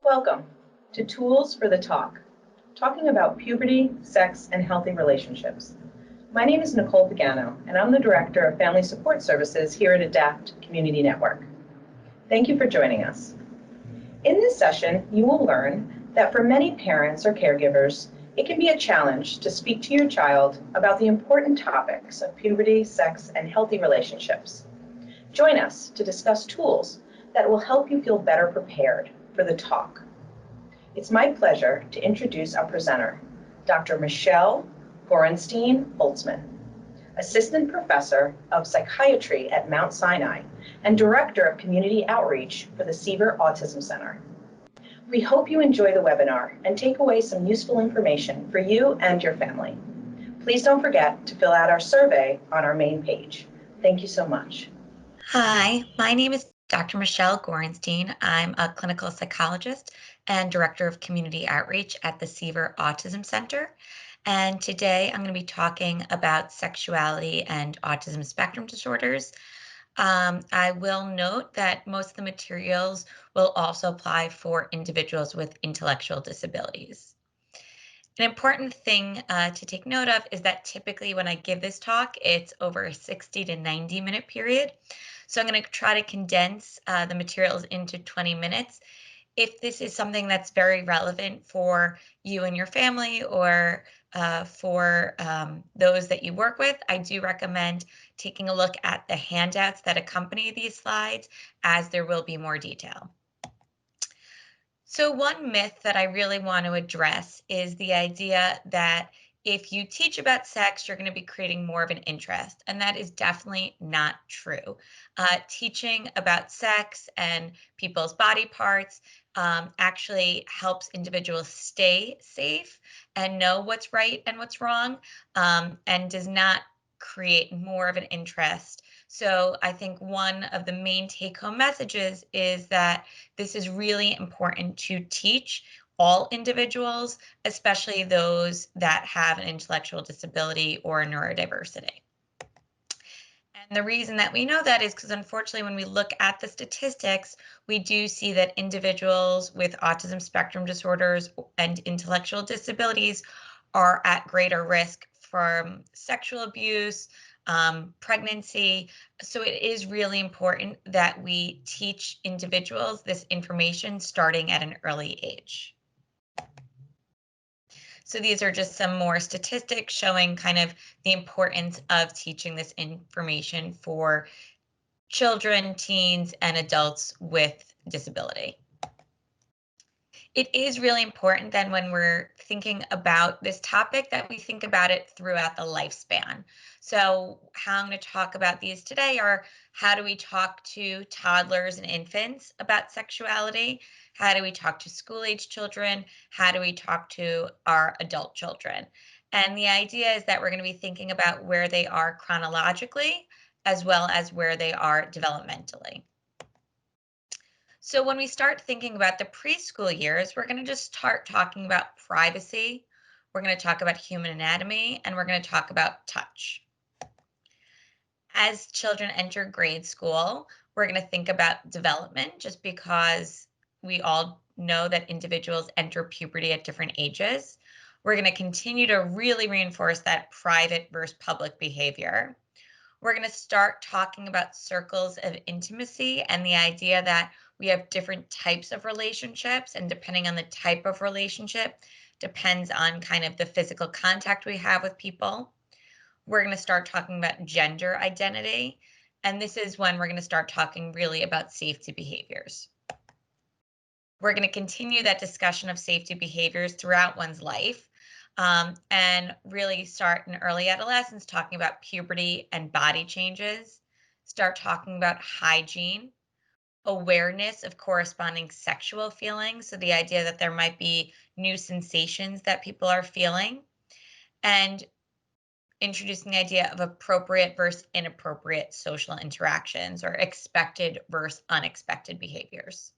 Welcome to Tools for the Talk, talking about puberty, sex, and healthy relationships. My name is Nicole Pagano, and I'm the Director of Family Support Services here at ADAPT Community Network. Thank you for joining us. In this session, you will learn that for many parents or caregivers, it can be a challenge to speak to your child about the important topics of puberty, sex, and healthy relationships. Join us to discuss tools that will help you feel better prepared for the talk. It's my pleasure to introduce our presenter, Dr. Michelle Gorenstein-Holtzman, Assistant Professor of Psychiatry at Mount Sinai and Director of Community Outreach for the Seaver Autism Center. We hope you enjoy the webinar and take away some useful information for you and your family. Please don't forget to fill out our survey on our main page. Thank you so much. Hi, my name is Dr. Michelle Gorenstein. I'm a clinical psychologist and Director of Community Outreach at the Seaver Autism Center. And today I'm going to be talking about sexuality and autism spectrum disorders. I will note that most of the materials will also apply for individuals with intellectual disabilities. An important thing to take note of is that typically when I give this talk, it's over a 60 to 90 minute period. So I'm going to try to condense the materials into 20 minutes. If this is something that's very relevant for you and your family or for those that you work with, I do recommend taking a look at the handouts that accompany these slides, as there will be more detail. So one myth that I really want to address is the idea that if you teach about sex, you're going to be creating more of an interest, and that is definitely not true. Teaching about sex and people's body parts actually helps individuals stay safe and know what's right and what's wrong, and does not create more of an interest. So I think one of the main take-home messages is that this is really important to teach all individuals, especially those that have an intellectual disability or neurodiversity. And the reason that we know that is because, unfortunately, when we look at the statistics, we do see that individuals with autism spectrum disorders and intellectual disabilities are at greater risk from sexual abuse, pregnancy. So it is really important that we teach individuals this information starting at an early age. So these are just some more statistics showing kind of the importance of teaching this information for children, teens, and adults with disability. It is really important then when we're thinking about this topic that we think about it throughout the lifespan. So how I'm going to talk about these today are how do we talk to toddlers and infants about sexuality? How do we talk to school-age children? How do we talk to our adult children? And the idea is that we're going to be thinking about where they are chronologically as well as where they are developmentally. So when we start thinking about the preschool years, we're going to just start talking about privacy. We're going to talk about human anatomy, and we're going to talk about touch. As children enter grade school, we're going to think about development, just because we all know that individuals enter puberty at different ages. We're going to continue to really reinforce that private versus public behavior. We're going to start talking about circles of intimacy and the idea that we have different types of relationships, and depending on the type of relationship, depends on kind of the physical contact we have with people. We're going to start talking about gender identity, and this is when we're going to start talking really about safety behaviors. We're going to continue that discussion of safety behaviors throughout one's life. And really start in early adolescence talking about puberty and body changes, start talking about hygiene, awareness of corresponding sexual feelings, so the idea that there might be new sensations that people are feeling, and introducing the idea of appropriate versus inappropriate social interactions, or expected versus unexpected behaviors.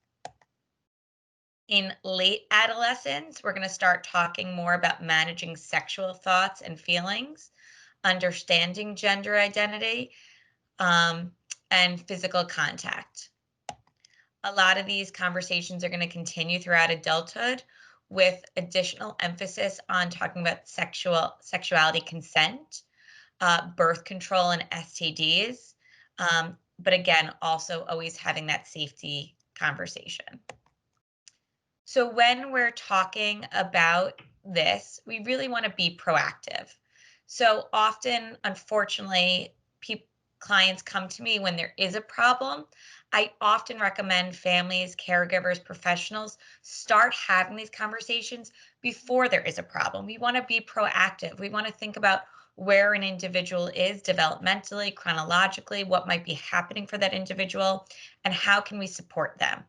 In late adolescence, we're going to start talking more about managing sexual thoughts and feelings, understanding gender identity, and physical contact. A lot of these conversations are going to continue throughout adulthood with additional emphasis on talking about sexuality consent, birth control and STDs. But again, also always having that safety conversation. So when we're talking about this, we really want to be proactive. So often, unfortunately, clients come to me when there is a problem. I often recommend families, caregivers, professionals start having these conversations before there is a problem. We want to be proactive. We want to think about where an individual is developmentally, chronologically, what might be happening for that individual, and how can we support them.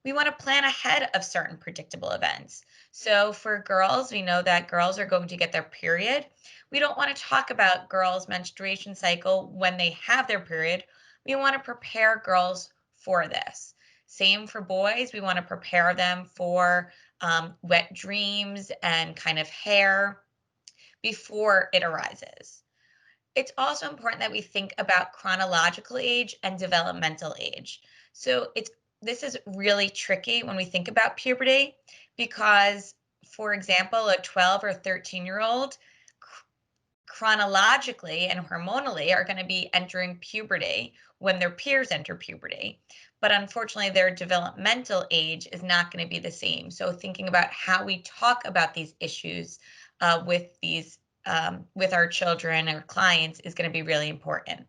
We want to plan ahead of certain predictable events. So for girls, we know that girls are going to get their period. We don't want to talk about girls' menstruation cycle when they have their period. We want to prepare girls for this. Same for boys. We want to prepare them for wet dreams and kind of hair before it arises. It's also important that we think about chronological age and developmental age. So this is really tricky when we think about puberty because, for example, a 12 or 13-year-old chronologically and hormonally are going to be entering puberty when their peers enter puberty. But unfortunately, their developmental age is not going to be the same. So thinking about how we talk about these issues with our children or clients is going to be really important.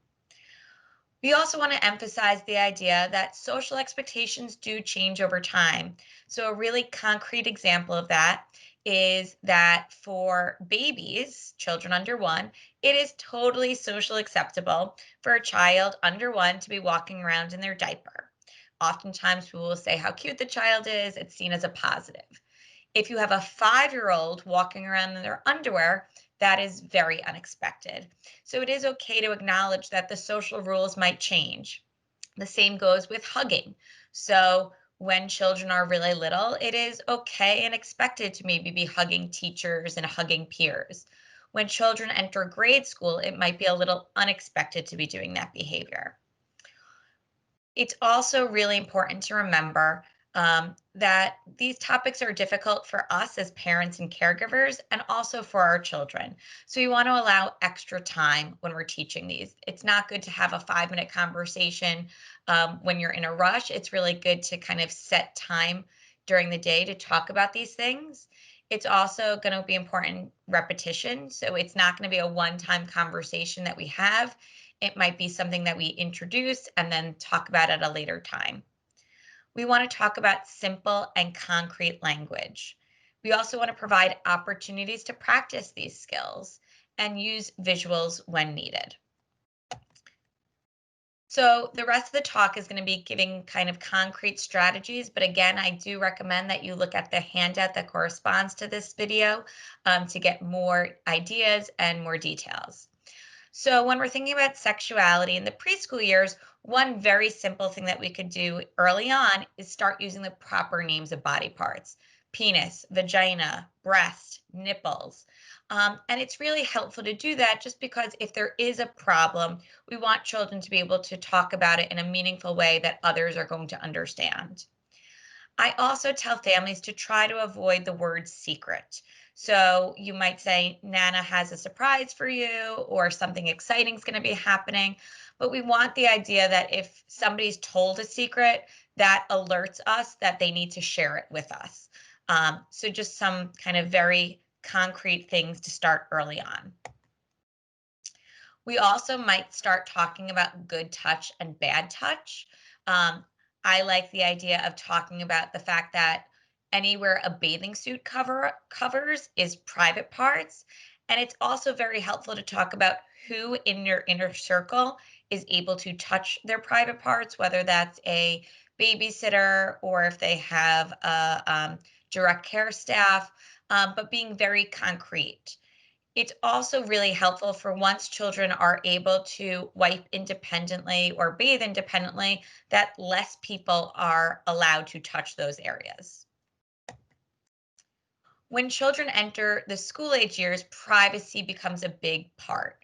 We also want to emphasize the idea that social expectations do change over time. So a really concrete example of that is that for babies, children under 1, it is totally socially acceptable for a child under 1 to be walking around in their diaper. Oftentimes people will say how cute the child is. It's seen as a positive. If you have a 5-year-old walking around in their underwear, that is very unexpected. So it is okay to acknowledge that the social rules might change. The same goes with hugging. So when children are really little, it is okay and expected to maybe be hugging teachers and hugging peers. When children enter grade school, it might be a little unexpected to be doing that behavior. It's also really important to remember that these topics are difficult for us as parents and caregivers and also for our children. So we want to allow extra time when we're teaching these. It's not good to have a 5-minute conversation when you're in a rush. It's really good to kind of set time during the day to talk about these things. It's also going to be important repetition. So it's not going to be a one-time conversation that we have. It might be something that we introduce and then talk about at a later time. We want to talk about simple and concrete language. We also want to provide opportunities to practice these skills and use visuals when needed. So the rest of the talk is going to be giving kind of concrete strategies, but again, I do recommend that you look at the handout that corresponds to this video to get more ideas and more details. So when we're thinking about sexuality in the preschool years, one very simple thing that we could do early on is start using the proper names of body parts: penis, vagina, breast, nipples. And it's really helpful to do that just because if there is a problem, we want children to be able to talk about it in a meaningful way that others are going to understand. I also tell families to try to avoid the word secret. So you might say, Nana has a surprise for you, or something exciting is going to be happening. But we want the idea that if somebody's told a secret, that alerts us that they need to share it with us. So just some kind of very concrete things to start early on. We also might start talking about good touch and bad touch. I like the idea of talking about the fact that anywhere a bathing suit covers is private parts. And it's also very helpful to talk about who in your inner circle is able to touch their private parts, whether that's a babysitter or if they have a direct care staff, but being very concrete. It's also really helpful for once children are able to wipe independently or bathe independently, that less people are allowed to touch those areas. When children enter the school age years, privacy becomes a big part.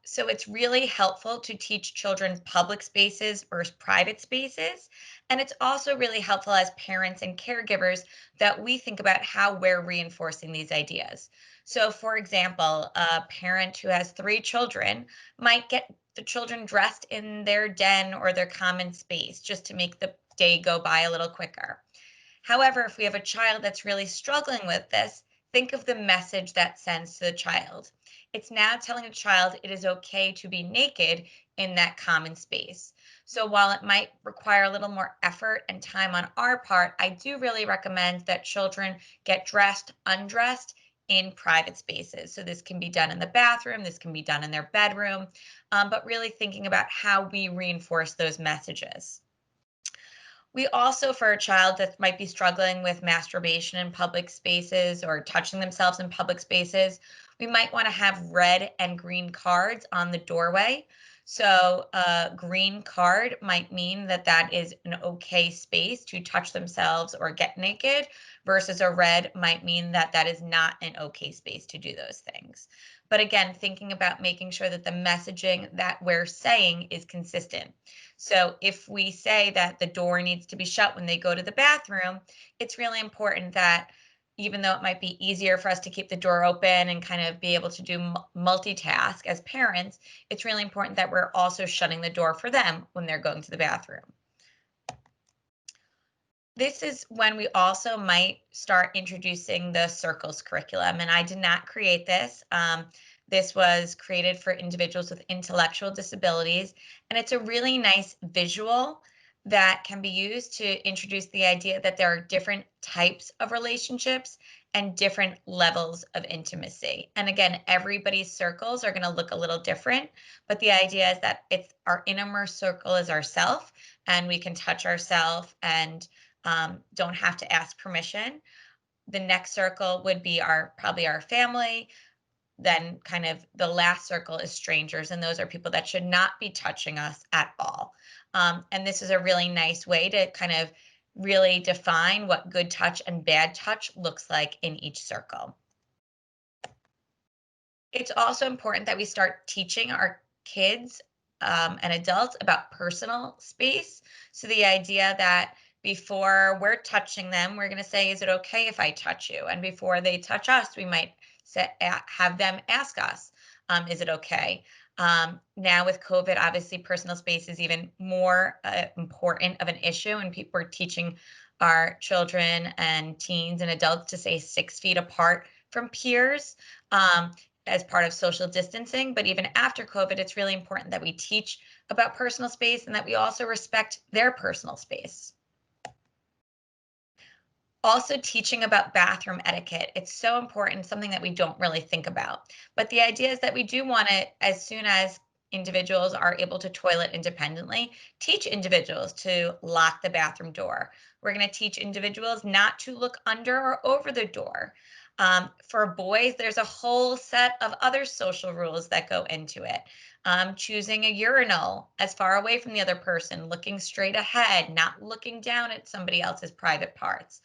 So it's really helpful to teach children public spaces versus private spaces. And it's also really helpful as parents and caregivers that we think about how we're reinforcing these ideas. So, for example, a parent who has 3 children might get the children dressed in their den or their common space just to make the day go by a little quicker. However, if we have a child that's really struggling with this, think of the message that sends to the child. It's now telling a child it is okay to be naked in that common space. So while it might require a little more effort and time on our part, I do really recommend that children get dressed, undressed in private spaces. So this can be done in the bathroom, this can be done in their bedroom, but really thinking about how we reinforce those messages. We also, for a child that might be struggling with masturbation in public spaces or touching themselves in public spaces, we might want to have red and green cards on the doorway. So, a green card might mean that that is an okay space to touch themselves or get naked, versus a red might mean that that is not an okay space to do those things. But again, thinking about making sure that the messaging that we're saying is consistent. So if we say that the door needs to be shut when they go to the bathroom, it's really important that even though it might be easier for us to keep the door open and kind of be able to do multitask as parents, it's really important that we're also shutting the door for them when they're going to the bathroom. This is when we also might start introducing the circles curriculum. And I did not create this. This was created for individuals with intellectual disabilities. And it's a really nice visual that can be used to introduce the idea that there are different types of relationships and different levels of intimacy. And again, everybody's circles are going to look a little different, but the idea is that it's our innermost circle is ourself, and we can touch ourself and don't have to ask permission. The next circle would be probably our family. Then kind of the last circle is strangers, and those are people that should not be touching us at all. And this is a really nice way to kind of really define what good touch and bad touch looks like in each circle. It's also important that we start teaching our kids and adults about personal space. So the idea that before we're touching them, we're going to say, "Is it okay if I touch you?" And before they touch us, we might have them ask us, "Is it okay?" Now with COVID, obviously personal space is even more important of an issue, and people are teaching our children and teens and adults to stay 6 feet apart from peers. As part of social distancing. But even after COVID, it's really important that we teach about personal space and that we also respect their personal space. Also, teaching about bathroom etiquette. It's so important, something that we don't really think about. But the idea is that we do want to, as soon as individuals are able to toilet independently, teach individuals to lock the bathroom door. We're going to teach individuals not to look under or over the door. For boys, there's a whole set of other social rules that go into it. Choosing a urinal as far away from the other person, looking straight ahead, not looking down at somebody else's private parts.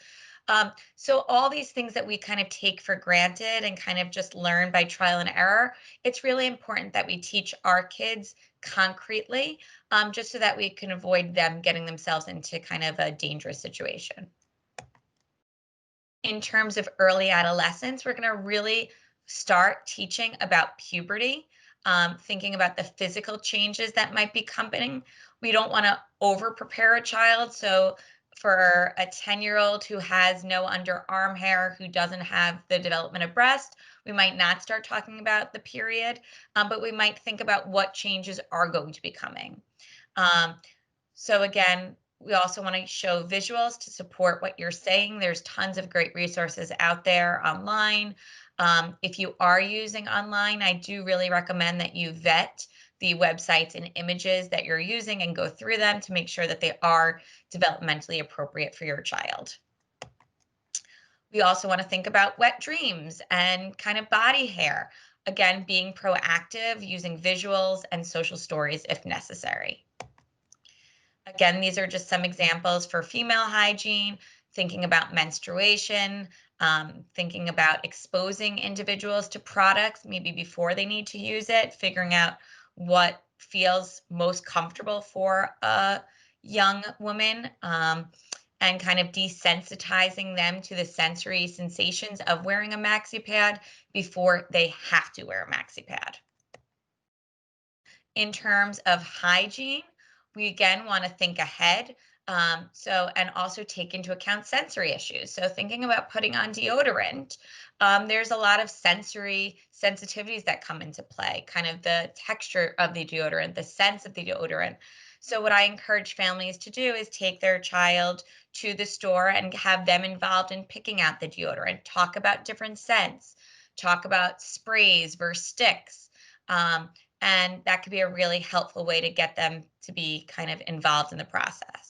So all these things that we kind of take for granted and kind of just learn by trial and error, it's really important that we teach our kids concretely, just so that we can avoid them getting themselves into kind of a dangerous situation. In terms of early adolescence, we're going to really start teaching about puberty, thinking about the physical changes that might be coming. We don't want to over prepare a child. So, for a 10-year-old who has no underarm hair, who doesn't have the development of breast, we might not start talking about the period, but we might think about what changes are going to be coming. Um, so again, we also want to show visuals to support what you're saying. There's tons of great resources out there online. If you are using online, I do really recommend that you vet the websites and images that you're using and go through them to make sure that they are developmentally appropriate for your child. We also want to think about wet dreams and kind of body hair. Again, being proactive, using visuals and social stories if necessary. Again, these are just some examples for female hygiene, thinking about menstruation, thinking about exposing individuals to products maybe before they need to use it, figuring out what feels most comfortable for a young woman, and kind of desensitizing them to the sensory sensations of wearing a maxi pad before they have to wear a maxi pad. In terms of hygiene, we again want to think ahead. And also take into account sensory issues. So thinking about putting on deodorant, there's a lot of sensory sensitivities that come into play, kind of the texture of the deodorant, the sense of the deodorant. So what I encourage families to do is take their child to the store and have them involved in picking out the deodorant, talk about different scents, talk about sprays versus sticks. And that could be a really helpful way to get them to be kind of involved in the process.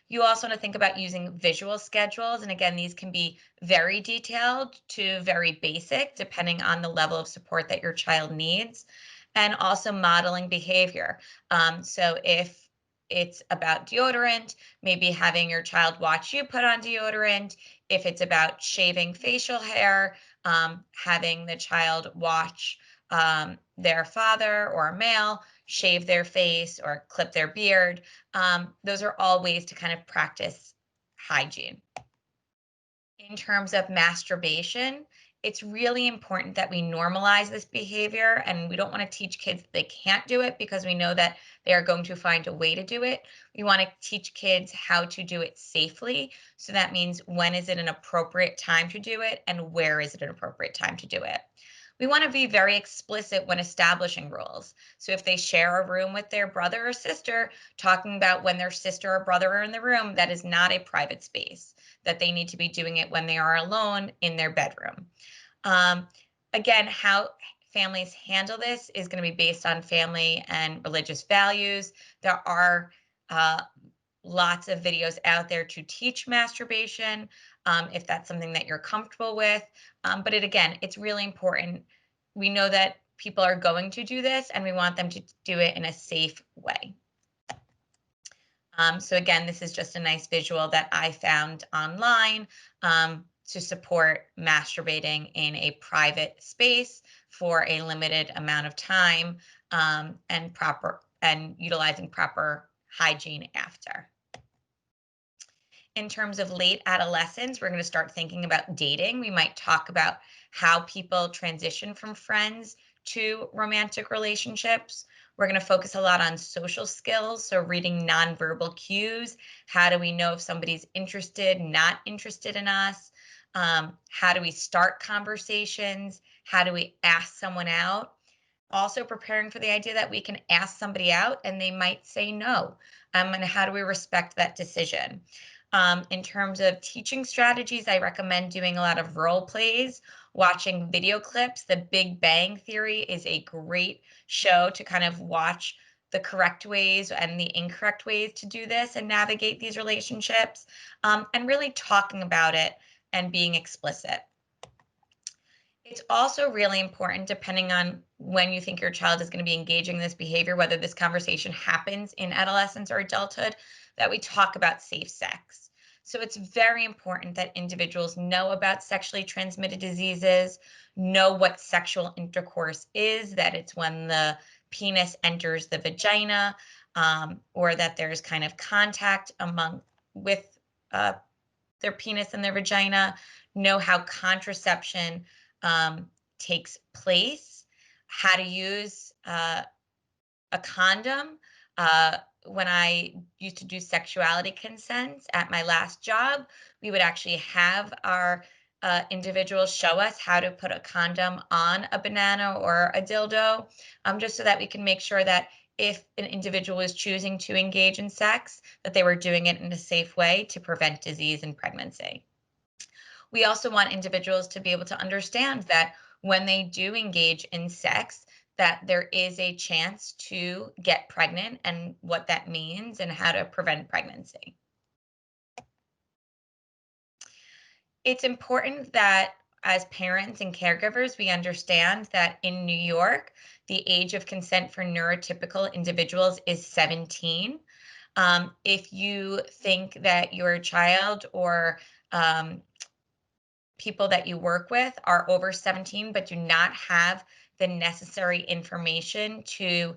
You also want to think about using visual schedules. And again, these can be very detailed to very basic, depending on the level of support that your child needs, and also modeling behavior. So if it's about deodorant, maybe having your child watch you put on deodorant. If it's about shaving facial hair, having the child watch their father or a male shave their face or clip their beard. Those are all ways to kind of practice hygiene. In terms of masturbation, it's really important that we normalize this behavior, and we don't want to teach kids that they can't do it because we know that they are going to find a way to do it. We want to teach kids how to do it safely. So that means when is it an appropriate time to do it and where is it an appropriate time to do it. We want to be very explicit when establishing rules. So if they share a room with their brother or sister, talking about when their sister or brother are in the room, that is not a private space, that they need to be doing it when they are alone in their bedroom. Again, how families handle this is going to be based on family and religious values. There are lots of videos out there to teach masturbation, if that's something that you're comfortable with. But again, it's really important. We know that people are going to do this, and we want them to do it in a safe way. So again, this is just a nice visual that I found online to support masturbating in a private space for a limited amount of time, and utilizing proper hygiene after. In terms of late adolescence, we're going to start thinking about dating. We might talk about how people transition from friends to romantic relationships. We're going to focus a lot on social skills, so reading nonverbal cues. How do we know if somebody's interested, not interested in us? How do we start conversations? How do we ask someone out? Also preparing for the idea that we can ask somebody out and they might say no. And how do we respect that decision? In terms of teaching strategies, I recommend doing a lot of role plays, watching video clips. The Big Bang Theory is a great show to kind of watch the correct ways and the incorrect ways to do this and navigate these relationships, and really talking about it and being explicit. It's also really important, depending on when you think your child is going to be engaging in this behavior, whether this conversation happens in adolescence or adulthood, that we talk about safe sex. So it's very important that individuals know about sexually transmitted diseases, know what sexual intercourse is, that it's when the penis enters the vagina, or that there's kind of contact with their penis and their vagina, know how contraception takes place, how to use a condom. When I used to do sexuality consents at my last job, we would actually have our individuals show us how to put a condom on a banana or a dildo, just so that we can make sure that if an individual is choosing to engage in sex, that they were doing it in a safe way to prevent disease and pregnancy. We also want individuals to be able to understand that when they do engage in sex, that there is a chance to get pregnant and what that means and how to prevent pregnancy. It's important that as parents and caregivers, we understand that in New York, the age of consent for neurotypical individuals is 17. If you think that your child or people that you work with are over 17 but do not have the necessary information to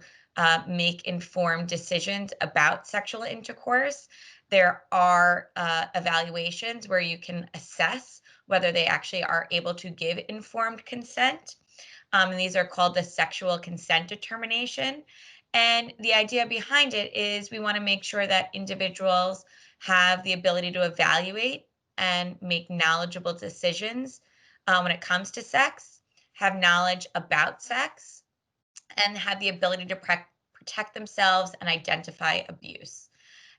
make informed decisions about sexual intercourse, there are evaluations where you can assess whether they actually are able to give informed consent. And these are called the sexual consent determination. And the idea behind it is we want to make sure that individuals have the ability to evaluate and make knowledgeable decisions when it comes to sex, have knowledge about sex, and have the ability to protect themselves and identify abuse.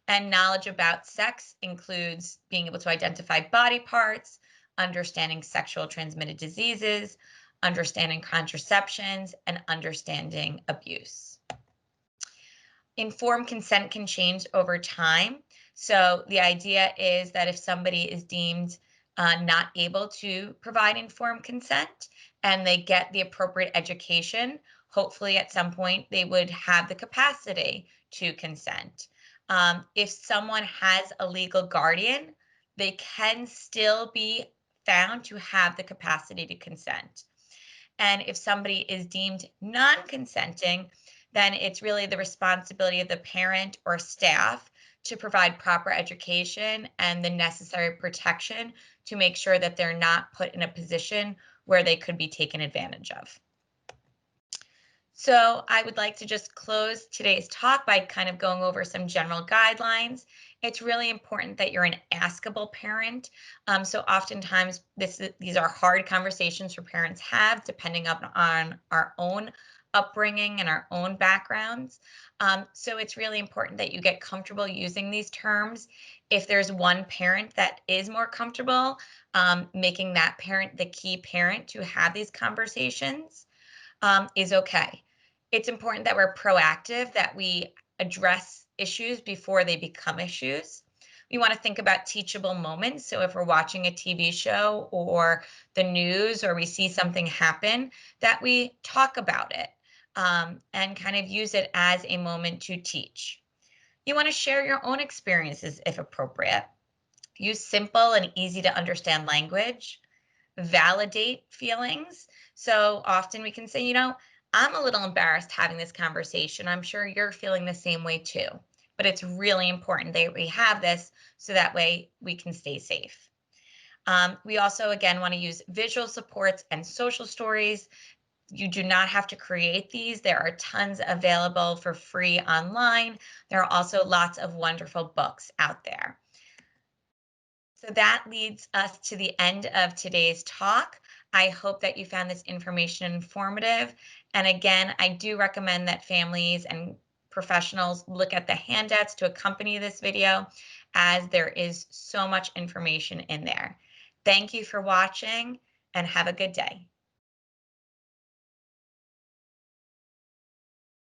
And knowledge about sex includes being able to identify body parts, understanding sexual transmitted diseases, understanding contraceptions, and understanding abuse. Informed consent can change over time. So the idea is that if somebody is deemed not able to provide informed consent and they get the appropriate education, hopefully at some point they would have the capacity to consent. If someone has a legal guardian, they can still be found to have the capacity to consent. And if somebody is deemed non-consenting, then it's really the responsibility of the parent or staff to provide proper education and the necessary protection to make sure that they're not put in a position where they could be taken advantage of. So I would like to just close today's talk by kind of going over some general guidelines. It's really important that you're an askable parent. So oftentimes these are hard conversations for parents have, depending on our own upbringing and our own backgrounds. So it's really important that you get comfortable using these terms. If there's one parent that is more comfortable, making that parent the key parent to have these conversations is okay. It's important that we're proactive, that we address issues before they become issues. We want to think about teachable moments. So if we're watching a TV show or the news or we see something happen, that we talk about it and kind of use it as a moment to teach. You want to share your own experiences if appropriate. Use simple and easy to understand language. Validate feelings. So often we can say, I'm a little embarrassed having this conversation. I'm sure you're feeling the same way too. But it's really important that we have this so that way we can stay safe. We also, again, want to use visual supports and social stories. You do not have to create these. There are tons available for free online. There are also lots of wonderful books out there. So that leads us to the end of today's talk. I hope that you found this information informative. And again, I do recommend that families and professionals look at the handouts to accompany this video, as there is so much information in there. Thank you for watching and have a good day.